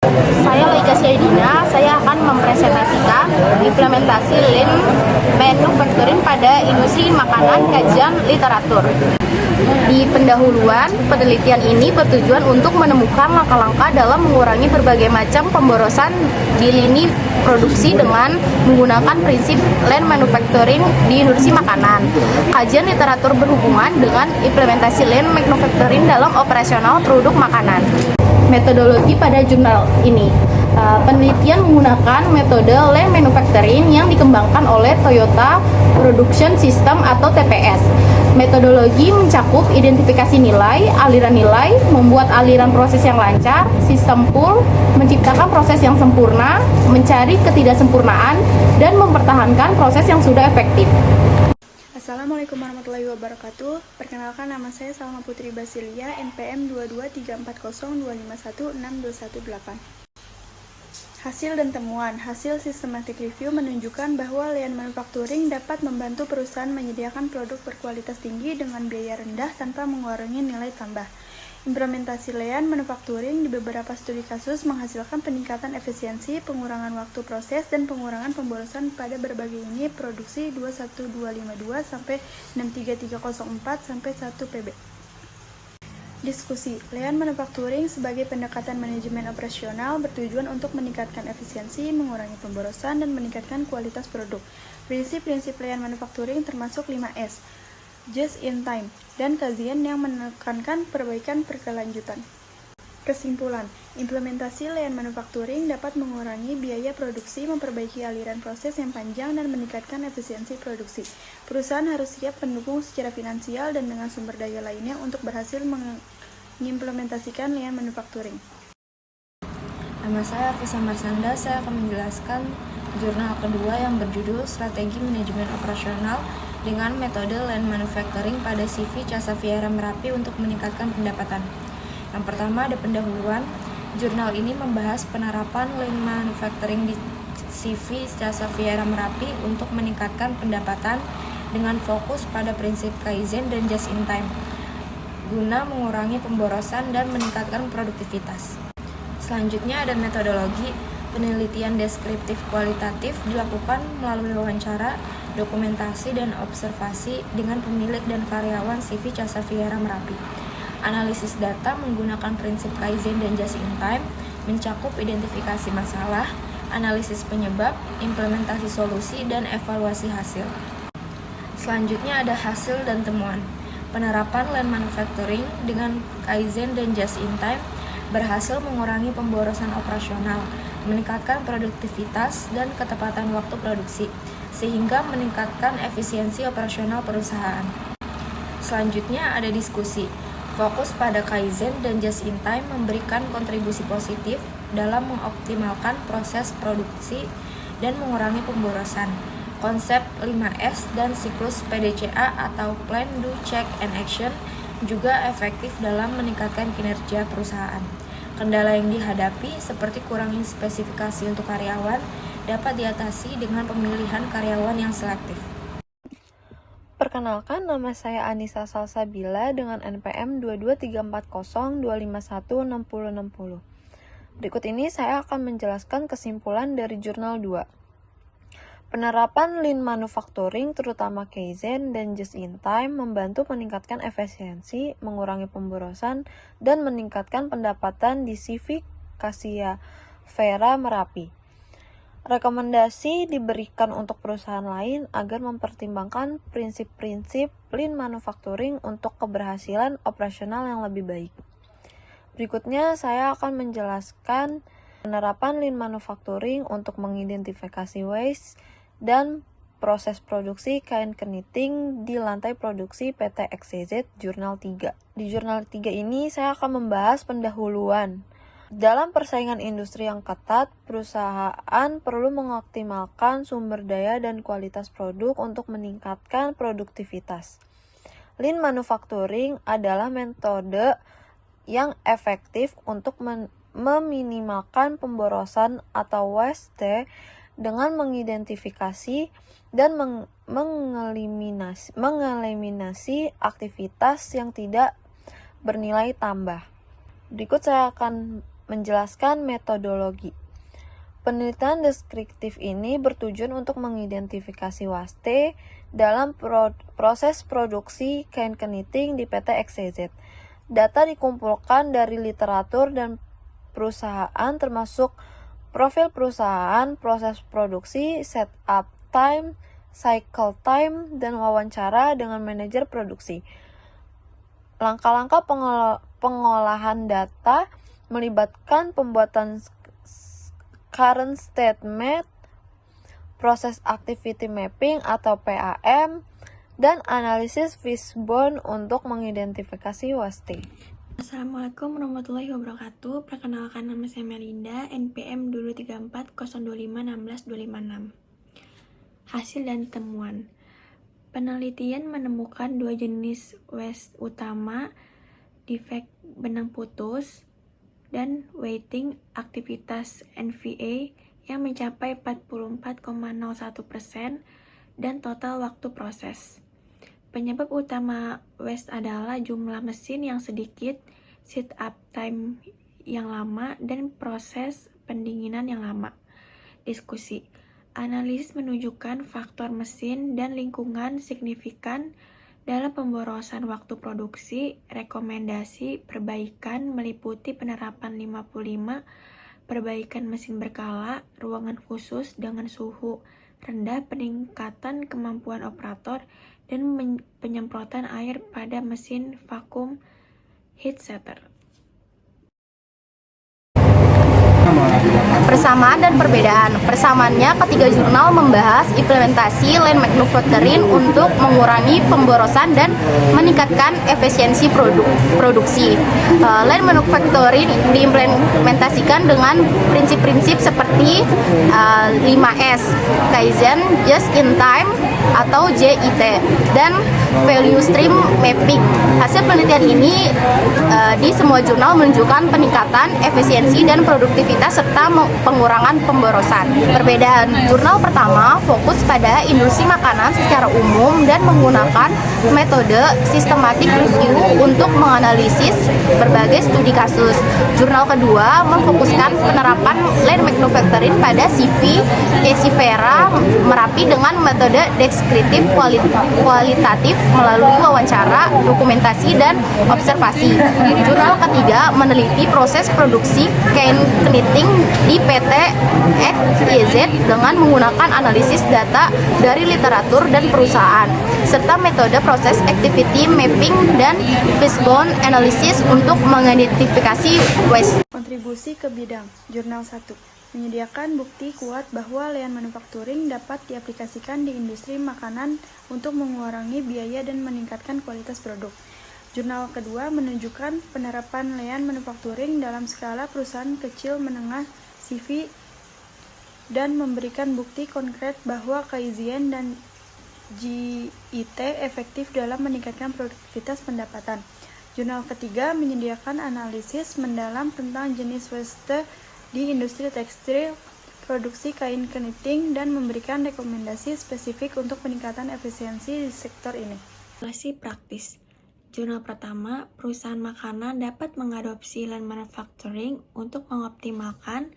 Saya Laika Syaidina, saya akan mempresentasikan implementasi Lean Manufacturing pada industri makanan kajian literatur. Di pendahuluan, penelitian ini bertujuan untuk menemukan langkah-langkah dalam mengurangi berbagai macam pemborosan di lini produksi dengan menggunakan prinsip Lean Manufacturing di industri makanan. Kajian literatur berhubungan dengan implementasi Lean Manufacturing dalam operasional produk makanan. Metodologi pada jurnal ini. Penelitian menggunakan metode Lean Manufacturing yang dikembangkan oleh Toyota Production System atau TPS. Metodologi mencakup identifikasi nilai, aliran nilai, membuat aliran proses yang lancar, sistem pull, menciptakan proses yang sempurna, mencari ketidaksempurnaan, dan mempertahankan proses yang sudah efektif. Assalamualaikum warahmatullahi wabarakatuh. Perkenalkan, nama saya Salma Putri Basilia, NPM 2234025162118. Hasil dan temuan. Hasil systematic review menunjukkan bahwa Lean Manufacturing dapat membantu perusahaan menyediakan produk berkualitas tinggi dengan biaya rendah tanpa mengurangi nilai tambah. Implementasi Lean Manufacturing di beberapa studi kasus menghasilkan peningkatan efisiensi, pengurangan waktu proses, dan pengurangan pemborosan pada berbagai unit produksi 21252 sampai 63304 sampai 1 PB. Diskusi. Lean Manufacturing sebagai pendekatan manajemen operasional bertujuan untuk meningkatkan efisiensi, mengurangi pemborosan, dan meningkatkan kualitas produk. Prinsip-prinsip Lean Manufacturing termasuk 5S, just in time, dan kajian yang menekankan perbaikan berkelanjutan. Kesimpulan, implementasi Lean Manufacturing dapat mengurangi biaya produksi, memperbaiki aliran proses yang panjang, dan meningkatkan efisiensi produksi. Perusahaan harus siap mendukung secara finansial dan dengan sumber daya lainnya untuk berhasil mengimplementasikan Lean Manufacturing. Nama saya Afisa Marsanda, saya akan menjelaskan jurnal kedua yang berjudul Strategi Manajemen Operasional dengan metode Lean Manufacturing pada CV Casa Fiera Merapi untuk meningkatkan pendapatan. Yang pertama ada pendahuluan. Jurnal ini membahas penerapan Lean Manufacturing di CV Casa Fiera Merapi untuk meningkatkan pendapatan dengan fokus pada prinsip Kaizen dan Just in Time, guna mengurangi pemborosan dan meningkatkan produktivitas. Selanjutnya ada metodologi. Penelitian deskriptif kualitatif dilakukan melalui wawancara, dokumentasi, dan observasi dengan pemilik dan karyawan CV Casa Fiera Merapi. Analisis data menggunakan prinsip Kaizen dan Just in Time mencakup identifikasi masalah, analisis penyebab, implementasi solusi, dan evaluasi hasil. Selanjutnya ada hasil dan temuan. Penerapan Lean Manufacturing dengan Kaizen dan Just in Time berhasil mengurangi pemborosan operasional, meningkatkan produktivitas dan ketepatan waktu produksi, sehingga meningkatkan efisiensi operasional perusahaan. Selanjutnya ada diskusi. Fokus pada Kaizen dan Just in Time memberikan kontribusi positif dalam mengoptimalkan proses produksi dan mengurangi pemborosan. Konsep 5S dan siklus PDCA atau Plan, Do, Check, and Action juga efektif dalam meningkatkan kinerja perusahaan. Kendala yang dihadapi seperti kurangnya spesifikasi untuk karyawan dapat diatasi dengan pemilihan karyawan yang selektif. Perkenalkan, nama saya Anissa Salsabila dengan NPM 223402516016060. Berikut ini saya akan menjelaskan kesimpulan dari jurnal 2. Penerapan Lean Manufacturing, terutama Kaizen dan Just in Time, membantu meningkatkan efisiensi, mengurangi pemborosan, dan meningkatkan pendapatan di CV Casa Fiera Merapi. Rekomendasi diberikan untuk perusahaan lain agar mempertimbangkan prinsip-prinsip Lean Manufacturing untuk keberhasilan operasional yang lebih baik. Berikutnya saya akan menjelaskan penerapan Lean Manufacturing untuk mengidentifikasi waste dan proses produksi kain keniting di lantai produksi PT XYZ Jurnal 3. Di Jurnal 3 ini saya akan membahas pendahuluan. Dalam persaingan industri yang ketat, perusahaan perlu mengoptimalkan sumber daya dan kualitas produk untuk meningkatkan produktivitas. Lean Manufacturing adalah metode yang efektif untuk meminimalkan pemborosan atau waste dengan mengidentifikasi dan mengeliminasi aktivitas yang tidak bernilai tambah. Berikut saya akan menjelaskan metodologi. Penelitian deskriptif ini bertujuan untuk mengidentifikasi waste dalam proses produksi kain keniting di PT XYZ. Data dikumpulkan dari literatur dan perusahaan termasuk profil perusahaan, proses produksi, setup time, cycle time, dan wawancara dengan manajer produksi. Langkah-langkah pengolahan data melibatkan pembuatan current statement, proses activity mapping atau PAM, dan analisis fishbone untuk mengidentifikasi waste. Assalamualaikum warahmatullahi wabarakatuh. Perkenalkan, nama saya Melinda, NPM 234025156. Hasil dan temuan. Penelitian menemukan dua jenis waste utama, defect benang putus dan waiting aktivitas NVA yang mencapai 44,01% dan total waktu proses. Penyebab utama waste adalah jumlah mesin yang sedikit, sit up time yang lama, dan proses pendinginan yang lama. Diskusi. Analisis menunjukkan faktor mesin dan lingkungan signifikan dalam pemborosan waktu produksi. Rekomendasi perbaikan meliputi penerapan 55 perbaikan mesin berkala, ruangan khusus dengan suhu rendah, peningkatan kemampuan operator, dan penyemprotan air pada mesin vakum heat setter. Persamaan dan perbedaan. Persamaannya, ketiga jurnal membahas implementasi lean manufacturing untuk mengurangi pemborosan dan meningkatkan efisiensi produksi. Lean manufacturing diimplementasikan dengan prinsip-prinsip seperti 5S, Kaizen, Just in Time atau JIT, dan Value Stream Mapping. Hasil penelitian ini di semua jurnal menunjukkan peningkatan efisiensi dan produktivitas serta pengurangan pemborosan. Perbedaan, jurnal pertama fokus pada industri makanan secara umum dan menggunakan metode systematic review untuk menganalisis berbagai studi kasus. Jurnal kedua memfokuskan penerapan lean manufacturing pada CV Kesivera Merapi dengan metode deskriptif kualitatif melalui wawancara, dokumentasi, dan observasi. Jurnal ketiga meneliti proses produksi kain keniting di PT XYZ dengan menggunakan analisis data dari literatur dan perusahaan, serta metode proses activity mapping dan fishbone analysis untuk mengidentifikasi waste. Kontribusi ke bidang. Jurnal 1. Menyediakan bukti kuat bahwa lean manufacturing dapat diaplikasikan di industri makanan untuk mengurangi biaya dan meningkatkan kualitas produk. Jurnal kedua menunjukkan penerapan lean manufacturing dalam skala perusahaan kecil menengah CV dan memberikan bukti konkret bahwa Kaizen dan JIT efektif dalam meningkatkan produktivitas pendapatan. Jurnal ketiga menyediakan analisis mendalam tentang jenis waste di industri tekstil, produksi kain keniting, dan memberikan rekomendasi spesifik untuk peningkatan efisiensi di sektor ini. Aplikasi praktis. Jurnal pertama, perusahaan makanan dapat mengadopsi lean manufacturing untuk mengoptimalkan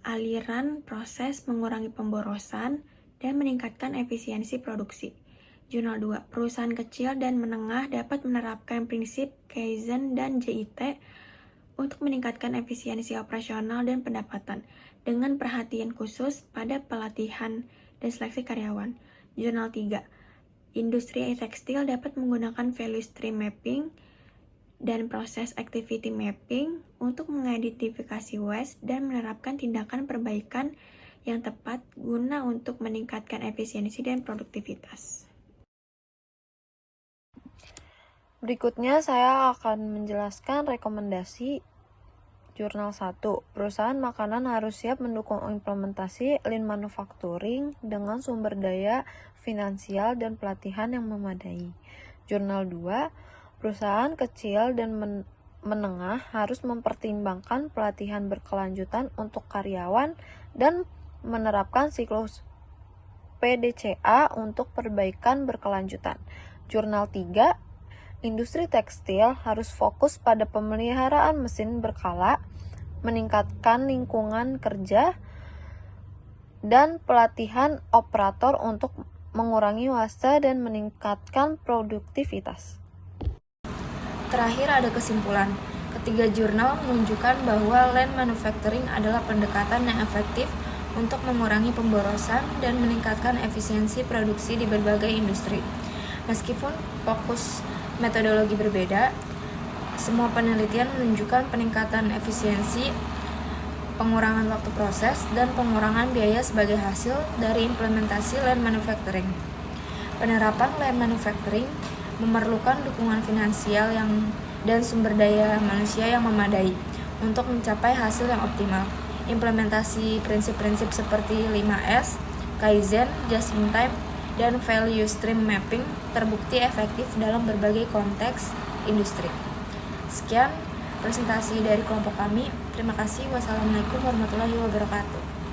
aliran proses, mengurangi pemborosan, dan meningkatkan efisiensi produksi. Jurnal 2, perusahaan kecil dan menengah dapat menerapkan prinsip Kaizen dan JIT untuk meningkatkan efisiensi operasional dan pendapatan dengan perhatian khusus pada pelatihan dan seleksi karyawan. Jurnal 3, industri tekstil dapat menggunakan value stream mapping dan proses activity mapping untuk mengidentifikasi waste dan menerapkan tindakan perbaikan yang tepat guna untuk meningkatkan efisiensi dan produktivitas. Berikutnya saya akan menjelaskan rekomendasi Jurnal 1. Perusahaan makanan harus siap mendukung implementasi lean manufacturing dengan sumber daya finansial dan pelatihan yang memadai. Jurnal 2. Perusahaan kecil dan menengah harus mempertimbangkan pelatihan berkelanjutan untuk karyawan dan menerapkan siklus PDCA untuk perbaikan berkelanjutan. Jurnal 3. Industri tekstil harus fokus pada pemeliharaan mesin berkala, meningkatkan lingkungan kerja, dan pelatihan operator untuk mengurangi waste dan meningkatkan produktivitas. Terakhir ada kesimpulan. Ketiga jurnal menunjukkan bahwa lean manufacturing adalah pendekatan yang efektif untuk mengurangi pemborosan dan meningkatkan efisiensi produksi di berbagai industri. Meskipun fokus metodologi berbeda, semua penelitian menunjukkan peningkatan efisiensi, pengurangan waktu proses, dan pengurangan biaya sebagai hasil dari implementasi lean manufacturing. Penerapan lean manufacturing memerlukan dukungan finansial dan sumber daya manusia yang memadai untuk mencapai hasil yang optimal. Implementasi prinsip-prinsip seperti 5S, Kaizen, Just in Time, dan Value Stream Mapping terbukti efektif dalam berbagai konteks industri. Sekian presentasi dari kelompok kami. Terima kasih. Wassalamualaikum warahmatullahi wabarakatuh.